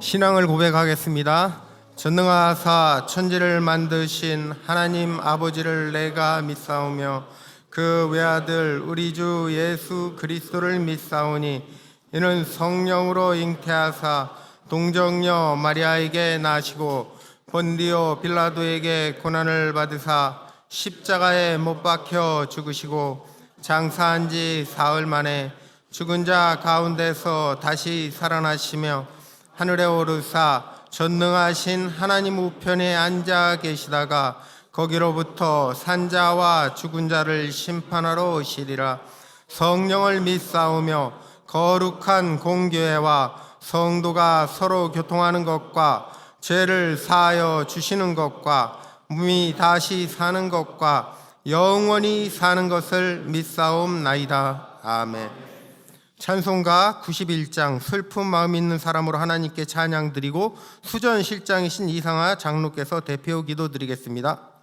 신앙을 고백하겠습니다. 전능하사 천지를 만드신 하나님 아버지를 내가 믿사오며 그 외아들 우리 주 예수 그리스도를 믿사오니 이는 성령으로 잉태하사 동정녀 마리아에게 나시고 본디오 빌라도에게 고난을 받으사 십자가에 못 박혀 죽으시고 장사한 지 사흘 만에 죽은 자 가운데서 다시 살아나시며 하늘에 오르사 전능하신 하나님 우편에 앉아 계시다가 거기로부터 산자와 죽은 자를 심판하러 오시리라. 성령을 믿사오며 거룩한 공교회와 성도가 서로 교통하는 것과 죄를 사하여 주시는 것과 몸이 다시 사는 것과 영원히 사는 것을 믿사옵나이다. 아멘. 찬송가 91장 슬픈 마음 있는 사람으로 하나님께 찬양 드리고 수전 실장이신 이상하 장로께서 대표 기도 드리겠습니다.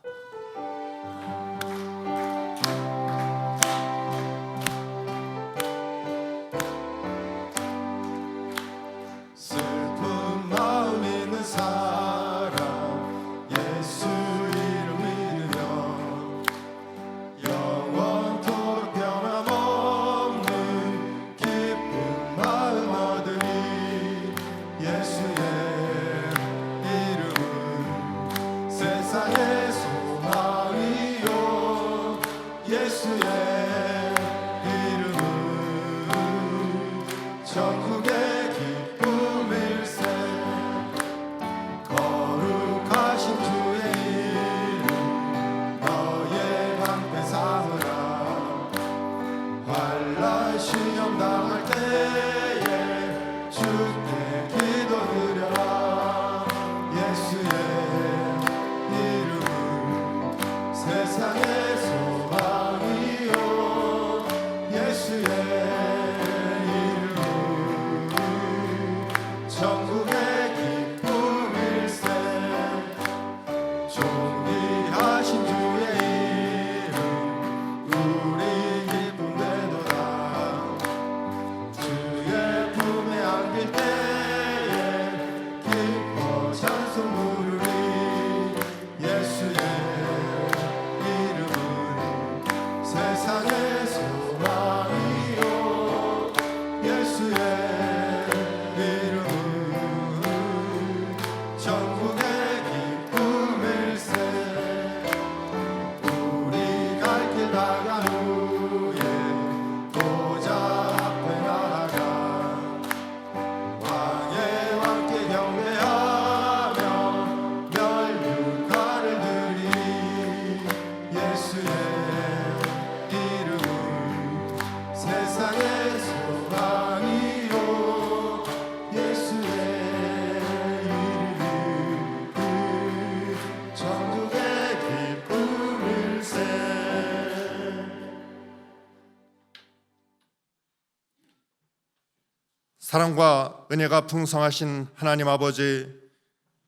사랑과 은혜가 풍성하신 하나님 아버지,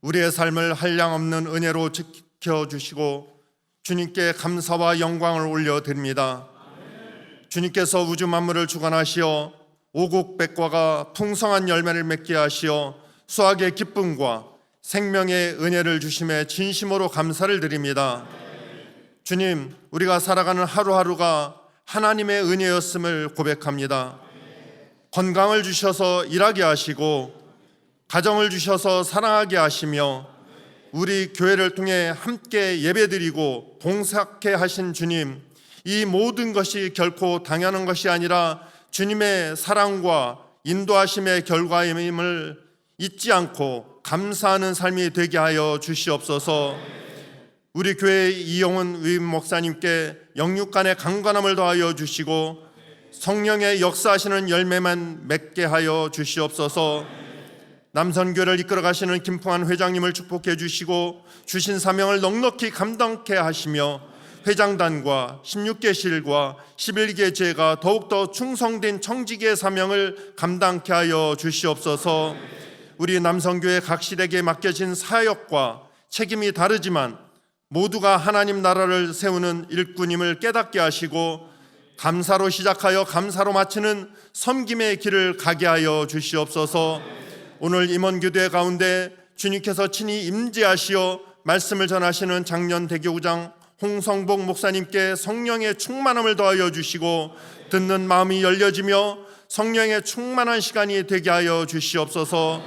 우리의 삶을 한량없는 은혜로 지켜주시고 주님께 감사와 영광을 올려드립니다. 주님께서 우주 만물을 주관하시어 오곡백과가 풍성한 열매를 맺게 하시어 수확의 기쁨과 생명의 은혜를 주심에 진심으로 감사를 드립니다. 주님, 우리가 살아가는 하루하루가 하나님의 은혜였음을 고백합니다. 건강을 주셔서 일하게 하시고 가정을 주셔서 사랑하게 하시며 우리 교회를 통해 함께 예배드리고 봉사케 하신 주님, 이 모든 것이 결코 당연한 것이 아니라 주님의 사랑과 인도하심의 결과임을 잊지 않고 감사하는 삶이 되게 하여 주시옵소서. 우리 교회의 이용훈 위임 목사님께 영육간의 강건함을 더하여 주시고 성령의 역사하시는 열매만 맺게 하여 주시옵소서. 남선교를 이끌어 가시는 김풍환 회장님을 축복해 주시고 주신 사명을 넉넉히 감당케 하시며 회장단과 16개실과 11개 제가 더욱더 충성된 청지기의 사명을 감당케 하여 주시옵소서. 우리 남선교회 각 실에게 맡겨진 사역과 책임이 다르지만 모두가 하나님 나라를 세우는 일꾼임을 깨닫게 하시고 감사로 시작하여 감사로 마치는 섬김의 길을 가게 하여 주시옵소서. 오늘 임원교대 가운데 주님께서 친히 임재하시어 말씀을 전하시는 장년 대교구장 홍성복 목사님께 성령의 충만함을 더하여 주시고 듣는 마음이 열려지며 성령의 충만한 시간이 되게 하여 주시옵소서.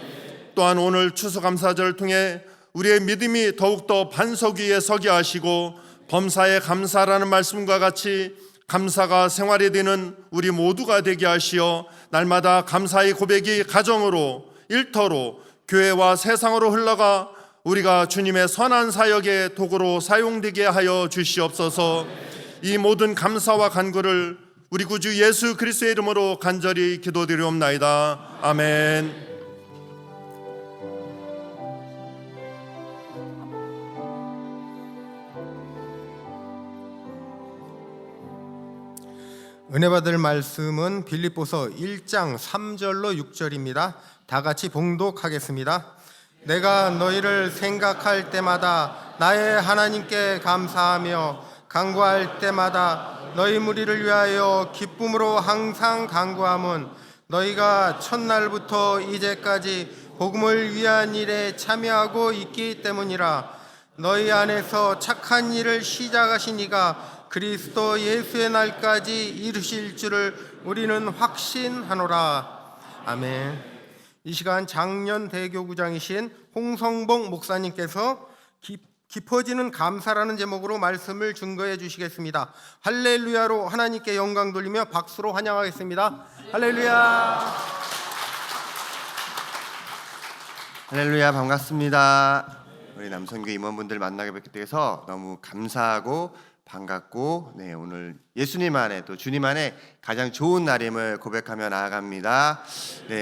또한 오늘 추수감사절을 통해 우리의 믿음이 더욱더 반석 위에 서게 하시고 범사에 감사라는 말씀과 같이 감사가 생활이 되는 우리 모두가 되게 하시어 날마다 감사의 고백이 가정으로 일터로 교회와 세상으로 흘러가 우리가 주님의 선한 사역의 도구로 사용되게 하여 주시옵소서. 이 모든 감사와 간구를 우리 구주 예수 그리스도의 이름으로 간절히 기도드리옵나이다. 아멘. 은혜 받을 말씀은 빌립보서 1장 3절로 6절입니다. 다 같이 봉독하겠습니다. 내가 너희를 생각할 때마다 나의 하나님께 감사하며 간구할 때마다 너희 무리를 위하여 기쁨으로 항상 간구함은 너희가 첫날부터 이제까지 복음을 위한 일에 참여하고 있기 때문이라. 너희 안에서 착한 일을 시작하신 이가 그리스도 예수의 날까지 이루실 줄을 우리는 확신하노라. 아멘. 이 시간 장년 대교구장이신 홍성복 목사님께서 깊어지는 감사라는 제목으로 말씀을 증거해 주시겠습니다. 할렐루야로 하나님께 영광 돌리며 박수로 환영하겠습니다. 할렐루야. 할렐루야, 반갑습니다. 우리 남성교 임원분들 만나게 뵙게 돼서 너무 감사하고 반갑고, 오늘 예수님 안에 또 주님 안에 가장 좋은 날임을 고백하며 나아갑니다.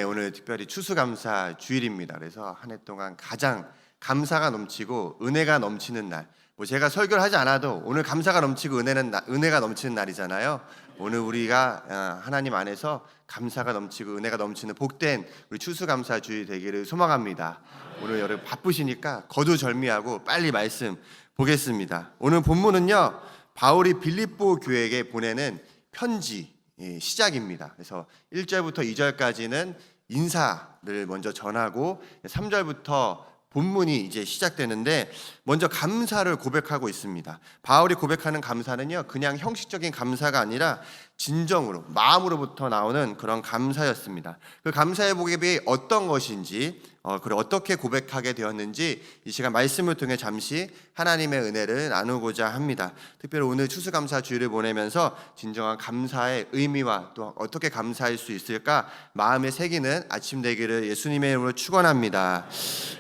오늘 특별히 추수감사 주일입니다. 그래서 한 해 동안 가장 감사가 넘치고 은혜가 넘치는 날. 제가 설교를 하지 않아도 오늘 감사가 넘치고 은혜가 넘치는 날이잖아요. 오늘 우리가 하나님 안에서 감사가 넘치고 은혜가 넘치는 복된 우리 추수감사 주일 되기를 소망합니다. 오늘 여러분 바쁘시니까 거두절미하고 빨리 말씀 보겠습니다. 오늘 본문은요, 바울이 빌립보 교회에게 보내는 편지 시작입니다. 그래서 1절부터 2절까지는 인사를 먼저 전하고 3절부터 본문이 이제 시작되는데 먼저 감사를 고백하고 있습니다. 바울이 고백하는 감사는요, 그냥 형식적인 감사가 아니라 진정으로 마음으로부터 나오는 그런 감사였습니다. 그 감사의 고백이 어떤 것인지, 그리고 어떻게 고백하게 되었는지 이 시간 말씀을 통해 잠시 하나님의 은혜를 나누고자 합니다. 특별히 오늘 추수감사 주일을 보내면서 진정한 감사의 의미와 또 어떻게 감사할 수 있을까 마음에 새기는 아침 되기를 예수님의 이름으로 축원합니다.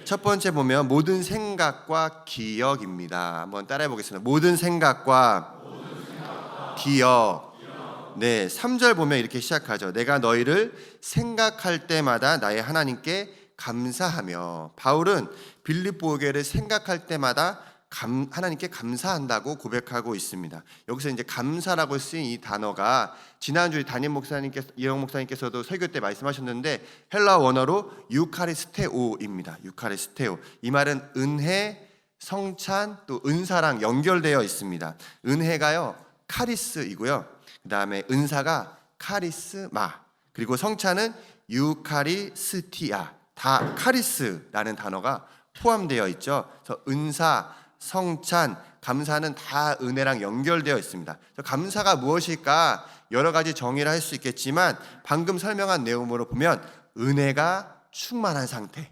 첫 번째 보면 모든 생각과 기억입니다. 한번 따라해 보겠습니다. 모든 생각과 기억. 3절 보면 이렇게 시작하죠. 내가 너희를 생각할 때마다 나의 하나님께 감사하며. 바울은 빌립보 교회를 생각할 때마다 하나님께 감사한다고 고백하고 있습니다. 여기서 이제 감사라고 쓰인 이 단어가 지난주에 담임 목사님께서, 이영 목사님께서도 설교 때 말씀하셨는데 헬라 원어로 유카리스테오입니다. 유카리스테오. 이 말은 은혜, 성찬, 또 은사랑 연결되어 있습니다. 은혜가요 카리스이고요. 그 다음에 은사가 카리스마, 그리고 성찬은 유카리스티아. 다 카리스라는 단어가 포함되어 있죠. 그래서 은사, 성찬, 감사는 다 은혜랑 연결되어 있습니다. 감사가 무엇일까 여러 가지 정의를 할 수 있겠지만 방금 설명한 내용으로 보면 은혜가 충만한 상태.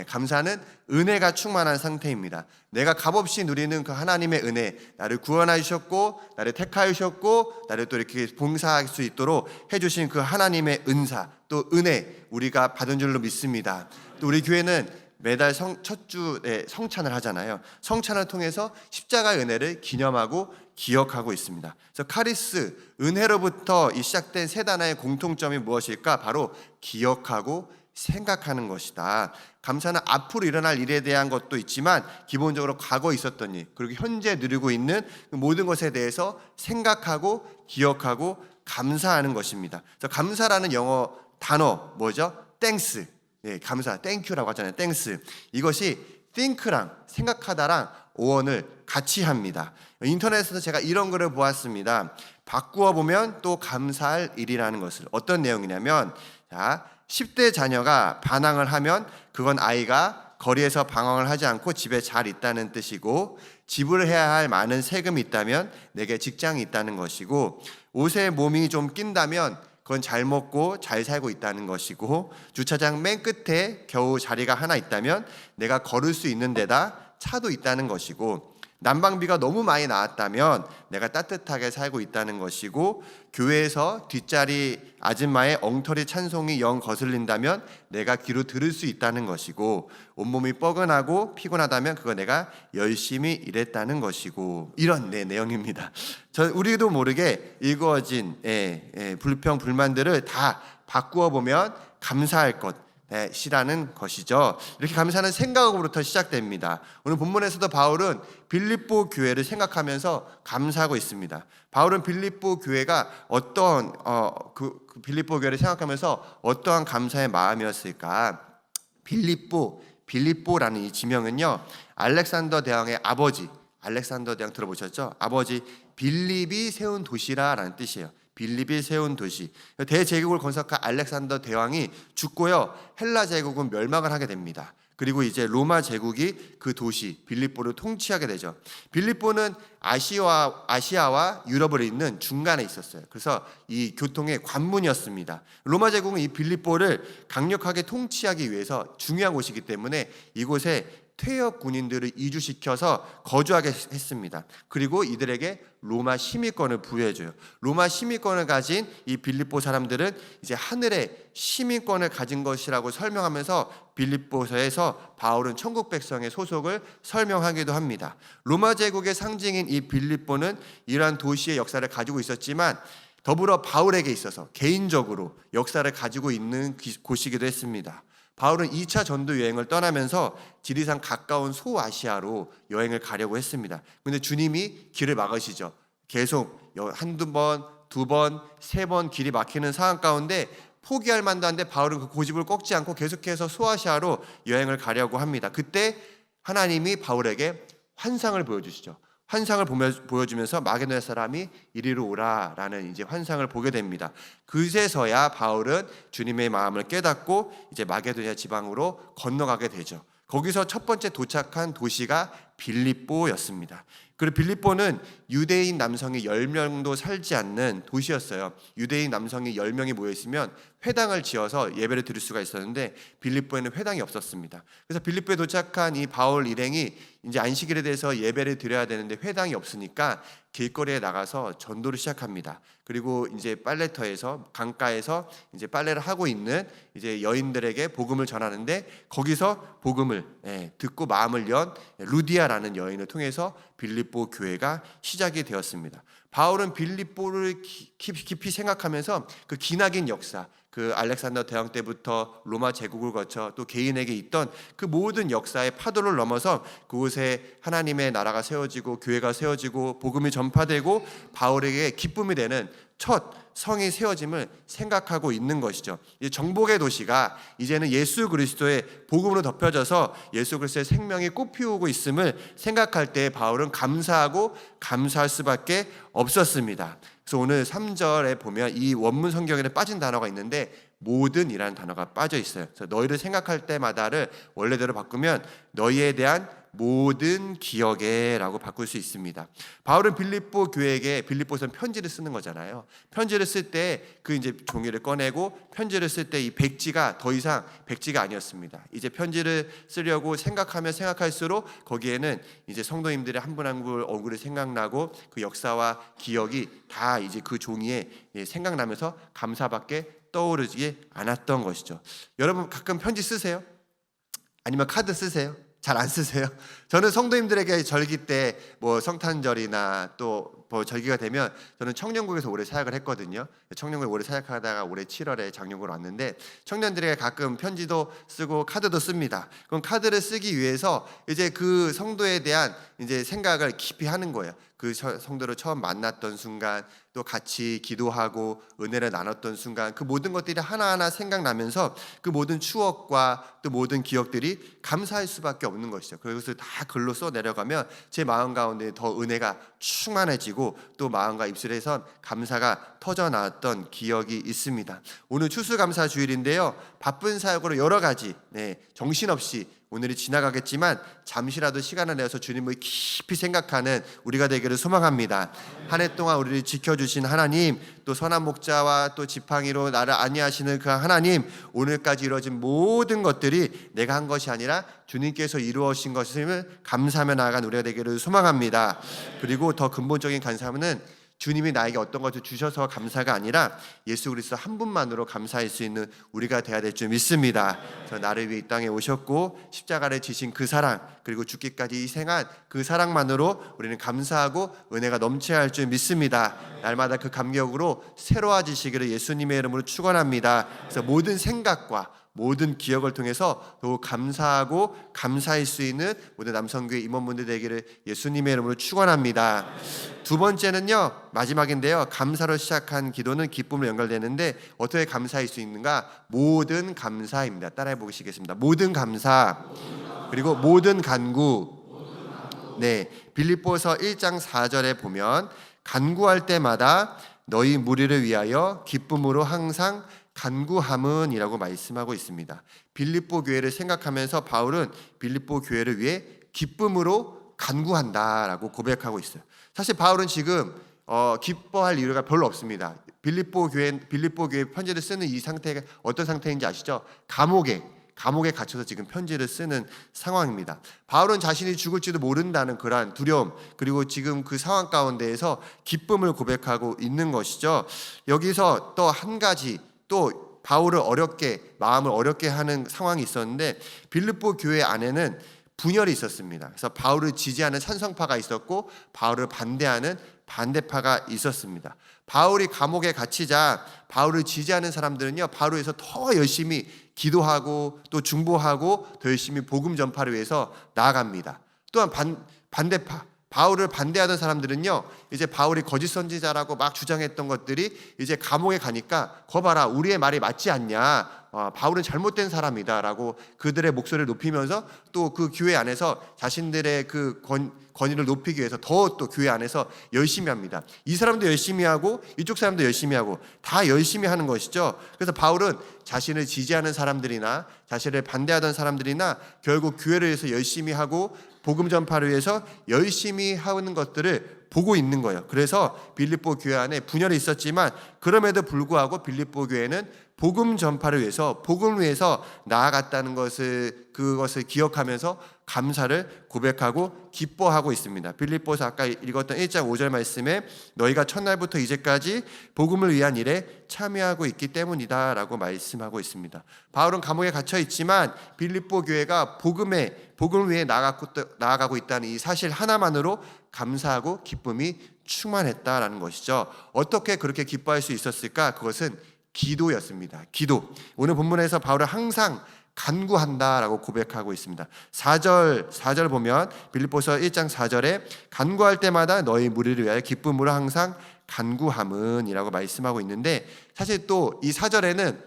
감사는 은혜가 충만한 상태입니다. 내가 값없이 누리는 그 하나님의 은혜, 나를 구원하셨고 나를 택하셨고 나를 또 이렇게 봉사할 수 있도록 해주신 그 하나님의 은사, 또 은혜 우리가 받은 줄로 믿습니다. 또 우리 교회는 매달 첫 주에 성찬을 하잖아요. 성찬을 통해서 십자가의 은혜를 기념하고 기억하고 있습니다. 그래서 카리스, 은혜로부터 이 시작된 세 단어의 공통점이 무엇일까? 바로 기억하고 생각하는 것이다. 감사는 앞으로 일어날 일에 대한 것도 있지만 기본적으로 과거에 있었던 일, 그리고 현재 누리고 있는 모든 것에 대해서 생각하고 기억하고 감사하는 것입니다. 그래서 감사라는 영어 단어 뭐죠? 땡스. 감사, 땡큐라고 하잖아요. 땡스. 이것이 think랑 생각하다랑 어원을 같이 합니다. 인터넷에서 제가 이런 글을 보았습니다. 바꾸어 보면 또 감사할 일이라는 것을. 어떤 내용이냐면, 자, 10대 자녀가 반항을 하면 그건 아이가 거리에서 방황을 하지 않고 집에 잘 있다는 뜻이고, 지불해야 할 많은 세금이 있다면 내게 직장이 있다는 것이고, 옷에 몸이 좀 낀다면 그건 잘 먹고 잘 살고 있다는 것이고, 주차장 맨 끝에 겨우 자리가 하나 있다면 내가 걸을 수 있는 데다 차도 있다는 것이고, 난방비가 너무 많이 나왔다면 내가 따뜻하게 살고 있다는 것이고, 교회에서 뒷자리 아줌마의 엉터리 찬송이 영 거슬린다면 내가 귀로 들을 수 있다는 것이고, 온몸이 뻐근하고 피곤하다면 그거 내가 열심히 일했다는 것이고, 이런 내용입니다. 우리도 모르게 일구어진 불평 불만들을 다 바꾸어 보면 감사할 것 시라는 것이죠. 이렇게 감사하는 생각으로부터 시작됩니다. 오늘 본문에서도 바울은 빌립보 교회를 생각하면서 감사하고 있습니다. 바울은 빌립보 교회가 어떤 그 빌립보 교회를 생각하면서 어떠한 감사의 마음이었을까? 빌립보라는 이 지명은요, 알렉산더 대왕의 아버지, 알렉산더 대왕 들어보셨죠? 아버지 빌립이 세운 도시라라는 뜻이에요. 빌립이 세운 도시. 대제국을 건설한 알렉산더 대왕이 죽고요, 헬라 제국은 멸망을 하게 됩니다. 그리고 이제 로마 제국이 그 도시 빌립보를 통치하게 되죠. 빌립보는 아시아와 유럽을 잇는 중간에 있었어요. 그래서 이 교통의 관문이었습니다. 로마 제국은 이 빌립보를 강력하게 통치하기 위해서 중요한 곳이기 때문에 이곳에 퇴역 군인들을 이주시켜서 거주하게 했습니다. 그리고 이들에게 로마 시민권을 부여해줘요. 로마 시민권을 가진 이 빌립보 사람들은 이제 하늘의 시민권을 가진 것이라고 설명하면서 빌립보서에서 바울은 천국 백성의 소속을 설명하기도 합니다. 로마 제국의 상징인 이 빌립보는 이러한 도시의 역사를 가지고 있었지만 더불어 바울에게 있어서 개인적으로 역사를 가지고 있는 곳이기도 했습니다. 바울은 2차 전도 여행을 떠나면서 지리산 가까운 소아시아로 여행을 가려고 했습니다. 그런데 주님이 길을 막으시죠. 계속 한두 번, 두 번, 세 번 길이 막히는 상황 가운데 포기할 만도 한데 바울은 그 고집을 꺾지 않고 계속해서 소아시아로 여행을 가려고 합니다. 그때 하나님이 바울에게 환상을 보여주시죠. 환상을 보여주면서 마게도냐 사람이 이리로 오라라는 이제 환상을 보게 됩니다. 그제서야 바울은 주님의 마음을 깨닫고 이제 마게도냐 지방으로 건너가게 되죠. 거기서 첫 번째 도착한 도시가 빌립보였습니다. 그리고 빌립보는 유대인 남성이 10명도 살지 않는 도시였어요. 유대인 남성이 10명이 모여있으면 회당을 지어서 예배를 드릴 수가 있었는데 빌립보에는 회당이 없었습니다. 그래서 빌립보에 도착한 이 바울 일행이 이제 안식일에 대해서 예배를 드려야 되는데 회당이 없으니까 길거리에 나가서 전도를 시작합니다. 그리고 이제 빨래터에서 강가에서 이제 빨래를 하고 있는 이제 여인들에게 복음을 전하는데 거기서 복음을 듣고 마음을 연 루디아라는 여인을 통해서 빌립보 교회가 시작이 되었습니다. 바울은 빌립보를 깊이 생각하면서 그 기나긴 역사, 그 알렉산더 대왕 때부터 로마 제국을 거쳐 또 개인에게 있던 그 모든 역사의 파도를 넘어서 그곳에 하나님의 나라가 세워지고 교회가 세워지고 복음이 전파되고 바울에게 기쁨이 되는 첫 성이 세워짐을 생각하고 있는 것이죠. 이 정복의 도시가 이제는 예수 그리스도의 복음으로 덮여져서 예수 그리스도의 생명이 꽃피우고 있음을 생각할 때 바울은 감사할 수밖에 없었습니다. 그래서 오늘 3절에 보면 이 원문 성경에는 빠진 단어가 있는데 모든이라는 단어가 빠져 있어요. 그래서 너희를 생각할 때마다를 원래대로 바꾸면 너희에 대한 모든 기억에라고 바꿀 수 있습니다. 바울은 빌립보 교회에게 빌립보선 편지를 쓰는 거잖아요. 편지를 쓸 때 그 이제 종이를 꺼내고 편지를 쓸 때 이 백지가 더 이상 백지가 아니었습니다. 이제 편지를 쓰려고 생각하면 생각할수록 거기에는 이제 성도님들의 한 분 한 분 얼굴이 생각나고 그 역사와 기억이 다 이제 그 종이에 생각나면서 감사밖에 떠오르지 않았던 것이죠. 여러분 가끔 편지 쓰세요? 아니면 카드 쓰세요? 잘 안 쓰세요? 저는 성도님들에게 절기 때 뭐 성탄절이나 또 뭐 절기가 되면 저는 청년국에서 오래 사역을 했거든요. 청년국에 오래 사역하다가 올해 7월에 장년국으로 왔는데 청년들에게 가끔 편지도 쓰고 카드도 씁니다. 그럼 카드를 쓰기 위해서 이제 그 성도에 대한 이제 생각을 깊이 하는 거예요. 그 성도를 처음 만났던 순간, 또 같이 기도하고 은혜를 나눴던 순간, 그 모든 것들이 하나하나 생각나면서 그 모든 추억과 또 모든 기억들이 감사할 수밖에 없는 것이죠. 그것을 다 글로 써 내려가면 제 마음 가운데 더 은혜가 충만해지고 가지고 또 마음과 입술에선 감사가 터져 나왔던 기억이 있습니다. 오늘 추수감사 주일인데요. 바쁜 사역으로 여러 가지 정신없이 오늘이 지나가겠지만 잠시라도 시간을 내서 주님을 깊이 생각하는 우리가 되기를 소망합니다. 한 해 동안 우리를 지켜주신 하나님, 또 선한 목자와 또 지팡이로 나를 안위하시는 그 하나님, 오늘까지 이루어진 모든 것들이 내가 한 것이 아니라 주님께서 이루어진 것을 감사하며 나아간 우리가 되기를 소망합니다. 그리고 더 근본적인 감사함은 주님이 나에게 어떤 것을 주셔서 감사가 아니라 예수 그리스도 한 분만으로 감사할 수 있는 우리가 되어야 될 줄 믿습니다. 그래서 나를 위해 이 땅에 오셨고 십자가를 지신 그 사랑, 그리고 죽기까지 희생한 그 사랑만으로 우리는 감사하고 은혜가 넘쳐야 할 줄 믿습니다. 날마다 그 감격으로 새로워지시기를 예수님의 이름으로 축원합니다. 그래서 모든 생각과 모든 기억을 통해서 더욱 감사하고 감사할 수 있는 모든 남성교회 임원분들 되기를 예수님의 이름으로 축원합니다. 두 번째는요, 마지막인데요. 감사로 시작한 기도는 기쁨으로 연결되는데 어떻게 감사할 수 있는가? 모든 감사입니다. 따라해 보시겠습니다. 모든 감사, 그리고 모든 간구. 네, 빌립보서 1장 4절에 보면 간구할 때마다 너희 무리를 위하여 기쁨으로 항상 간구함은이라고 말씀하고 있습니다. 빌립보 교회를 생각하면서 바울은 빌립보 교회를 위해 기쁨으로 간구한다라고 고백하고 있어요. 사실 바울은 지금 기뻐할 이유가 별로 없습니다. 빌립보 교회 편지를 쓰는 이 상태가 어떤 상태인지 아시죠? 감옥에 갇혀서 지금 편지를 쓰는 상황입니다. 바울은 자신이 죽을지도 모른다는 그러한 두려움, 그리고 지금 그 상황 가운데에서 기쁨을 고백하고 있는 것이죠. 여기서 또 한 가지, 또 바울을 마음을 어렵게 하는 상황이 있었는데, 빌립보 교회 안에는 분열이 있었습니다. 그래서 바울을 지지하는 찬성파가 있었고 바울을 반대하는 반대파가 있었습니다. 바울이 감옥에 갇히자 바울을 지지하는 사람들은요, 바울을 위해서 더 열심히 기도하고 또 중보하고 더 열심히 복음 전파를 위해서 나아갑니다. 또한 반대파, 바울을 반대하던 사람들은요, 이제 바울이 거짓 선지자라고 막 주장했던 것들이 이제 감옥에 가니까 거 봐라, 우리의 말이 맞지 않냐, 바울은 잘못된 사람이다라고 그들의 목소리를 높이면서 또 그 교회 안에서 자신들의 그 권위를 높이기 위해서 더 또 교회 안에서 열심히 합니다. 이 사람도 열심히 하고 이쪽 사람도 열심히 하고 다 열심히 하는 것이죠. 그래서 바울은 자신을 지지하는 사람들이나 자신을 반대하던 사람들이나 결국 교회를 위해서 열심히 하고 복음 전파를 위해서 열심히 하는 것들을 보고 있는 거예요. 그래서 빌립보 교회 안에 분열이 있었지만 그럼에도 불구하고 빌립보 교회는 복음 전파를 위해서, 복음을 위해서 나아갔다는 그것을 기억하면서 감사를 고백하고 기뻐하고 있습니다. 빌립보서 아까 읽었던 1장 5절 말씀에 너희가 첫날부터 이제까지 복음을 위한 일에 참여하고 있기 때문이다 라고 말씀하고 있습니다. 바울은 감옥에 갇혀 있지만 빌립보 교회가 복음을 위해 나아가고 있다는 이 사실 하나만으로 감사하고 기쁨이 충만했다라는 것이죠. 어떻게 그렇게 기뻐할 수 있었을까? 그것은 기도였습니다. 기도. 오늘 본문에서 바울은 항상 간구한다라고 고백하고 있습니다. 4절 보면 빌립보서 1장 4절에 간구할 때마다 너희 무리를 위하여 기쁨으로 항상 간구함은이라고 말씀하고 있는데, 사실 또 이 4절에는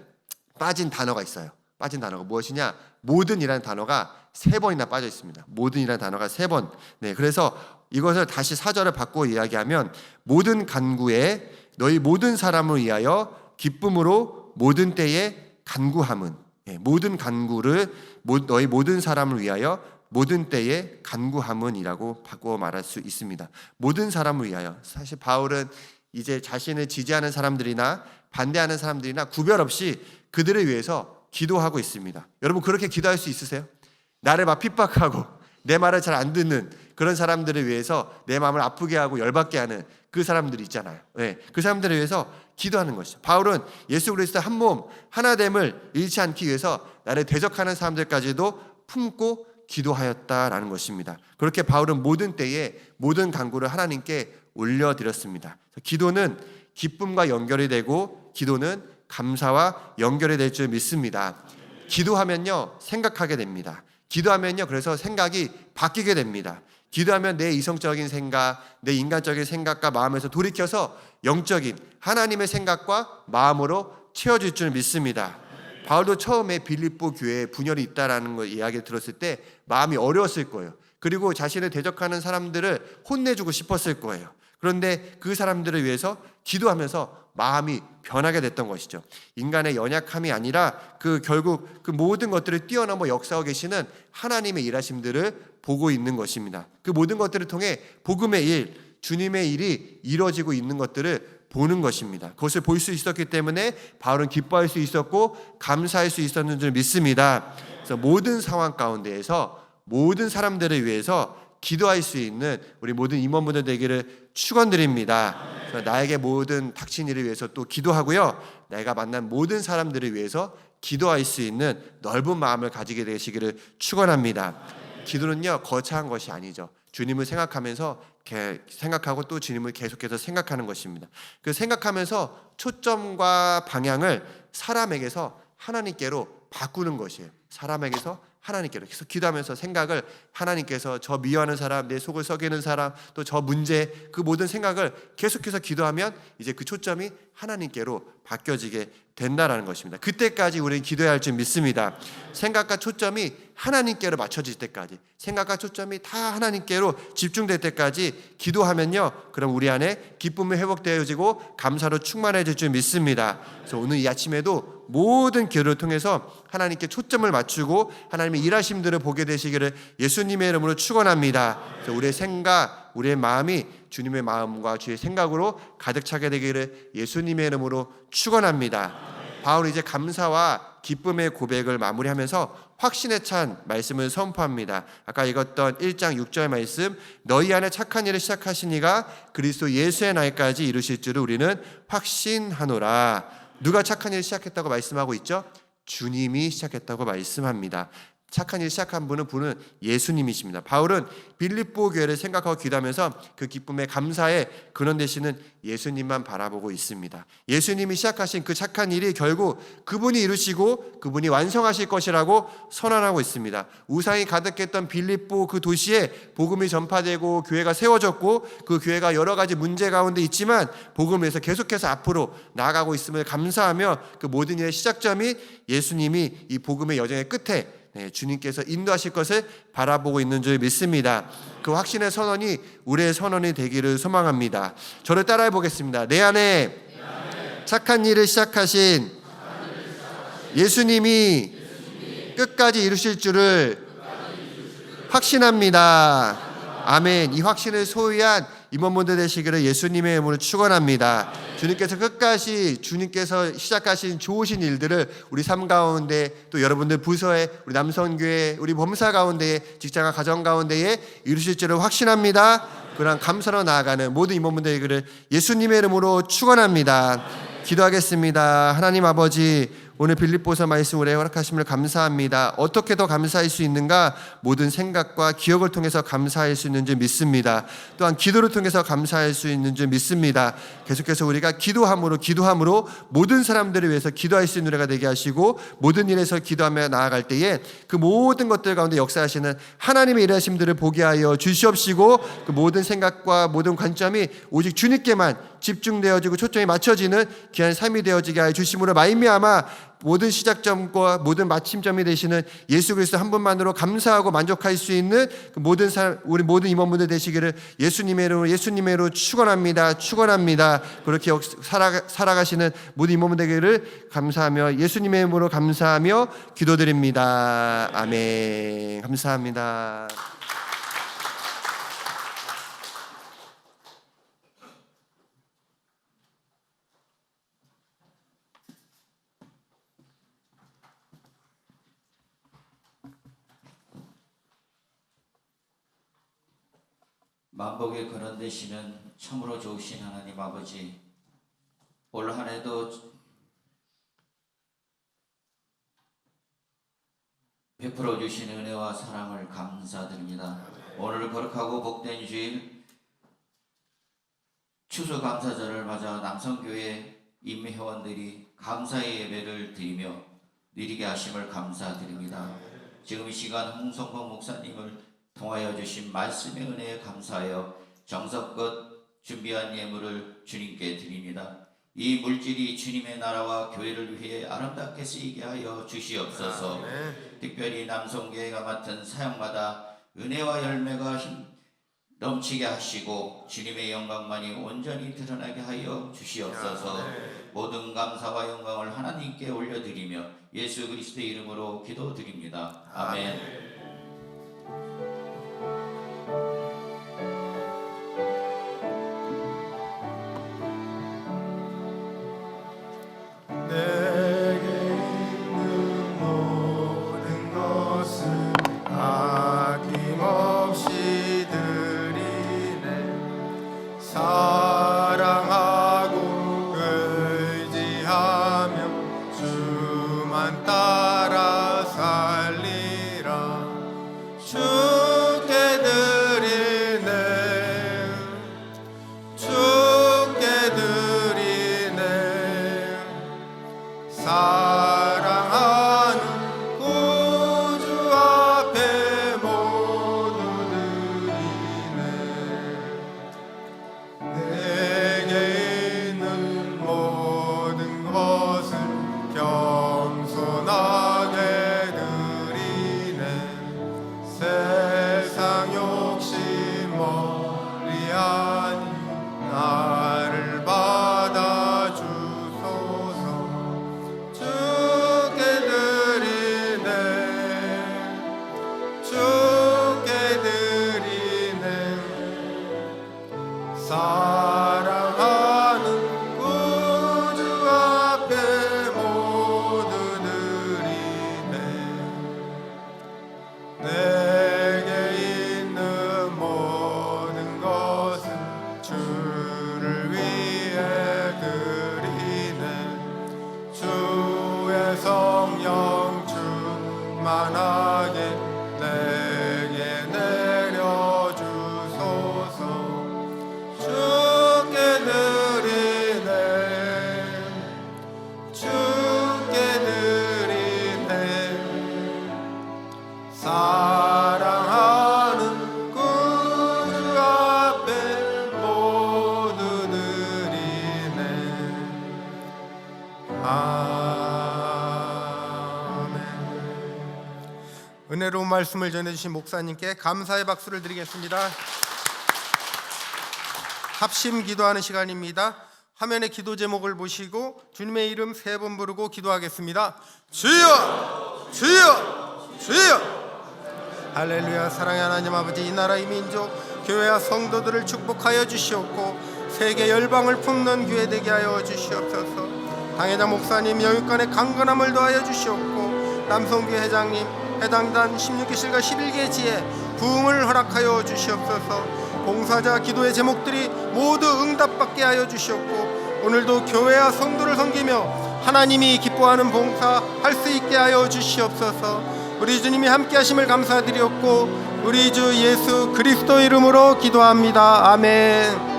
빠진 단어가 있어요. 빠진 단어가 무엇이냐? 모든이라는 단어가 3번이나 빠져 있습니다. 모든이라는 단어가 3번. 네, 그래서 이것을 다시 4절을 바꾸어 이야기하면 모든 간구에 너희 모든 사람을 위하여 기쁨으로 모든 때에 간구함은, 모든 간구를 너희 모든 사람을 위하여 모든 때에 간구함은이라고 바꾸어 말할 수 있습니다. 모든 사람을 위하여. 사실 바울은 이제 자신을 지지하는 사람들이나 반대하는 사람들이나 구별 없이 그들을 위해서 기도하고 있습니다. 여러분 그렇게 기도할 수 있으세요? 나를 막 핍박하고 내 말을 잘 안 듣는 그런 사람들을 위해서 내 마음을 아프게 하고 열받게 하는 그 사람들이 있잖아요. 그 사람들을 위해서 기도하는 것이죠. 바울은 예수 그리스도 한 몸 하나됨을 잃지 않기 위해서 나를 대적하는 사람들까지도 품고 기도하였다라는 것입니다. 그렇게 바울은 모든 때에 모든 간구를 하나님께 올려드렸습니다. 기도는 기쁨과 연결이 되고 기도는 감사와 연결이 될 줄 믿습니다. 기도하면요 생각하게 됩니다. 기도하면요 그래서 생각이 바뀌게 됩니다. 기도하면 내 이성적인 생각, 내 인간적인 생각과 마음에서 돌이켜서 영적인 하나님의 생각과 마음으로 채워질 줄 믿습니다. 바울도 처음에 빌립보 교회에 분열이 있다라는 걸 이야기를 들었을 때 마음이 어려웠을 거예요. 그리고 자신을 대적하는 사람들을 혼내주고 싶었을 거예요. 그런데 그 사람들을 위해서 기도하면서 마음이 변하게 됐던 것이죠. 인간의 연약함이 아니라 결국 그 모든 것들을 뛰어넘어 역사하고 계시는 하나님의 일하심들을 보고 있는 것입니다. 그 모든 것들을 통해 복음의 일, 주님의 일이 이루어지고 있는 것들을 보는 것입니다. 그것을 볼 수 있었기 때문에 바울은 기뻐할 수 있었고 감사할 수 있었는 줄 믿습니다. 그래서 모든 상황 가운데에서 모든 사람들을 위해서 기도할 수 있는 우리 모든 임원분들 되기를 축원드립니다. 나에게 모든 닥친 일을 위해서 또 기도하고요, 내가 만난 모든 사람들을 위해서 기도할 수 있는 넓은 마음을 가지게 되시기를 축원합니다. 기도는요, 거창한 것이 아니죠. 주님을 생각하면서 생각하고 또 주님을 계속해서 생각하는 것입니다. 그 생각하면서 초점과 방향을 사람에게서 하나님께로 바꾸는 것이에요. 사람에게서 하나님께로 계속 기도하면서 생각을 하나님께서 저 미워하는 사람, 내 속을 썩이는 사람, 또 저 문제, 그 모든 생각을 계속해서 기도하면 이제 그 초점이 하나님께로 바뀌어지게 된다라는 것입니다. 그때까지 우리는 기도해야 할 줄 믿습니다. 생각과 초점이 하나님께로 맞춰질 때까지, 생각과 초점이 다 하나님께로 집중될 때까지 기도하면요, 그럼 우리 안에 기쁨이 회복되어지고 감사로 충만해질 줄 믿습니다. 그래서 오늘 이 아침에도 모든 기도를 통해서 하나님께 초점을 맞추고 하나님의 일하심들을 보게 되시기를 예수님의 이름으로 축원합니다. 그래서 우리의 생각, 우리의 마음이 주님의 마음과 주의 생각으로 가득 차게 되기를 예수님의 이름으로 축원합니다. 바울이 이제 감사와 기쁨의 고백을 마무리하면서 확신에 찬 말씀을 선포합니다. 아까 읽었던 1장 6절 말씀, 너희 안에 착한 일을 시작하신 이가 그리스도 예수의 날까지 이루실 줄을 우리는 확신하노라. 누가 착한 일을 시작했다고 말씀하고 있죠? 주님이 시작했다고 말씀합니다. 착한 일 시작한 분은 예수님이십니다. 바울은 빌립보 교회를 생각하고 기도하면서 그 기쁨의 감사의 근원 되시는 예수님만 바라보고 있습니다. 예수님이 시작하신 그 착한 일이 결국 그분이 이루시고 그분이 완성하실 것이라고 선언하고 있습니다. 우상이 가득했던 빌립보 그 도시에 복음이 전파되고 교회가 세워졌고 그 교회가 여러 가지 문제 가운데 있지만 복음에서 계속해서 앞으로 나아가고 있음을 감사하며 그 모든 일의 시작점이 예수님이 이 복음의 여정의 끝에 주님께서 인도하실 것을 바라보고 있는 줄 믿습니다. 그 확신의 선언이 우리의 선언이 되기를 소망합니다. 저를 따라해 보겠습니다. 내 안에 착한 일을 시작하신 예수님이 끝까지 이루실 줄을 확신합니다. 아멘. 이 확신을 소유한 임원분들 되시기를 예수님의 이름으로 축원합니다. 주님께서 끝까지 주님께서 시작하신 좋으신 일들을 우리 삶 가운데, 또 여러분들 부서에, 우리 남성교회, 우리 범사 가운데에, 직장과 가정 가운데에 이루실 줄을 확신합니다. 그러한 감사로 나아가는 모든 임원분들 되기를 예수님의 이름으로 축원합니다. 기도하겠습니다. 하나님 아버지, 오늘 빌립보서 말씀을 허락하심을 감사합니다. 어떻게 더 감사할 수 있는가? 모든 생각과 기억을 통해서 감사할 수 있는 줄 믿습니다. 또한 기도를 통해서 감사할 수 있는 줄 믿습니다. 계속해서 우리가 기도함으로 모든 사람들을 위해서 기도할 수 있는 노래가 되게 하시고, 모든 일에서 기도하며 나아갈 때에 그 모든 것들 가운데 역사하시는 하나님의 일하심들을 보게 하여 주시옵시고, 그 모든 생각과 모든 관점이 오직 주님께만 집중되어지고 초점이 맞춰지는 귀한 삶이 되어지게 하여 주심으로 말미암아 모든 시작점과 모든 마침점이 되시는 예수 그리스도 한 분만으로 감사하고 만족할 수 있는 그 모든 우리 모든 임원분들 되시기를 예수님의 이름으로 축원합니다. 그렇게 살아가시는 모든 임원분들 되기를 감사하며 예수님의 이름으로 감사하며 기도드립니다. 아멘. 감사합니다. 만복의 근원 되시는 참으로 좋으신 하나님 아버지, 올 한 해도 베풀어 주신 은혜와 사랑을 감사드립니다. 오늘 거룩하고 복된 주일 추수감사절을 맞아 남성교회 임회원들이 감사의 예배를 드리며 누리게 하심을 감사드립니다. 지금 이 시간 홍성범 목사님을 통하여 주신 말씀의 은혜에 감사하여 정성껏 준비한 예물을 주님께 드립니다. 이 물질이 주님의 나라와 교회를 위해 아름답게 쓰이게 하여 주시옵소서. 특별히 남성교회가 맡은 사역마다 은혜와 열매가 넘치게 하시고 주님의 영광만이 온전히 드러나게 하여 주시옵소서. 모든 감사와 영광을 하나님께 올려드리며 예수 그리스도의 이름으로 기도드립니다. 아멘. 내게 있는 모든 것을 아낌없이 드리네. 사랑하고 의지하며 주만 따라 살리라. 주께 드리네. 주께 드리네. 사랑하는 구주 앞에 모두 드리네. 내게 있는 모든 것을 겸손하게 드리네. 세상 욕심 멀리하니 나를 받아주소서. 주께 드리네. 주께 드리네. 사랑하는 구주 앞에 모두 드리네. 내게 있는 모든 것은 주를 위해 드리네. 주의 성령 충만하게 내게 내려주소서. 주께 드리네. 주께 드리네. 사랑하는 구주 앞에 모두 드리네. 아멘. 은혜로운 말씀을 전해주신 목사님께 감사의 박수를 드리겠습니다. 합심 기도하는 시간입니다. 화면에 기도 제목을 보시고 주님의 이름 3번 부르고 기도하겠습니다. 주여! 주여! 주여! 할렐루야. 사랑의 하나님 아버지, 이 나라 이 민족 교회와 성도들을 축복하여 주시옵고 세계 열방을 품는 교회 되게 하여 주시옵소서. 당회자 목사님 영육간의 강건함을 더하여 주시옵고 남성교회 회장님 해당단 16개실과 11개 지에 부흥을 허락하여 주시옵소서. 봉사자 기도의 제목들이 모두 응답받게 하여 주시옵고 오늘도 교회와 성도를 섬기며 하나님이 기뻐하는 봉사 할 수 있게 하여 주시옵소서. 우리 주님이 함께 하심을 감사드리옵고 우리 주 예수 그리스도 이름으로 기도합니다. 아멘.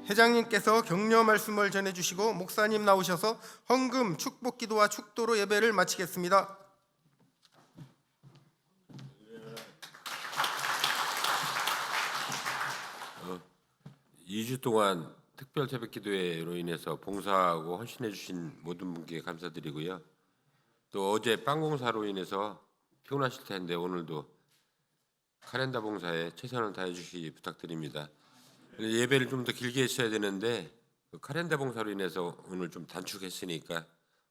회장님께서 격려 말씀을 전해주시고 목사님 나오셔서 헌금, 축복기도와 축도로 예배를 마치겠습니다. 2주 동안 특별 새벽 기도회로 인해서 봉사하고 헌신해 주신 모든 분께 감사드리고요. 또 어제 빵 공사로 인해서 피곤하실 텐데 오늘도 카렌다 봉사에 최선을 다해 주시기 부탁드립니다. 예배를 좀 더 길게 했어야 되는데 카렌다 봉사로 인해서 오늘 좀 단축했으니까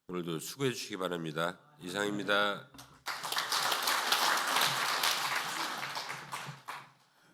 오늘도 수고해 주시기 바랍니다. 이상입니다.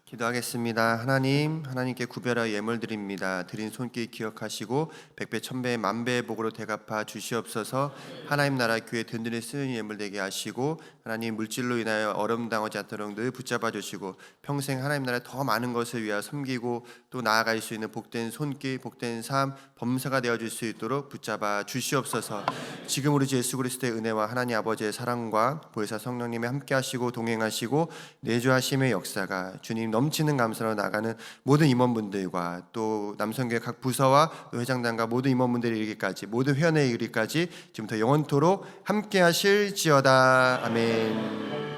기도하겠습니다. 하나님께 구별하여 예물 드립니다. 드린 손길 기억하시고 백배 천배 만배의 복으로 대갚아 주시옵소서. 하나님 나라 교회 든든히 쓰는 예물 되게 하시고 하나님 물질로 인하여 어려움 당하지 않도록 늘 붙잡아 주시고 평생 하나님 나라에 더 많은 것을 위하여 섬기고 또 나아갈 수 있는 복된 손길, 복된 삶, 범사가 되어줄 수 있도록 붙잡아 주시옵소서. 지금 우리 주 예수 그리스도의 은혜와 하나님 아버지의 사랑과 보혜사 성령님이 함께하시고 동행하시고 내주하심의 역사가 주님 넘치는 감사로 나가는 모든 임원분들과 또 남성교회 각 부서와 또 회장단과 모든 임원분들이 이르기까지 모든 회원에 이르기까지 지금부터 영원토록 함께하실지어다. 아멘.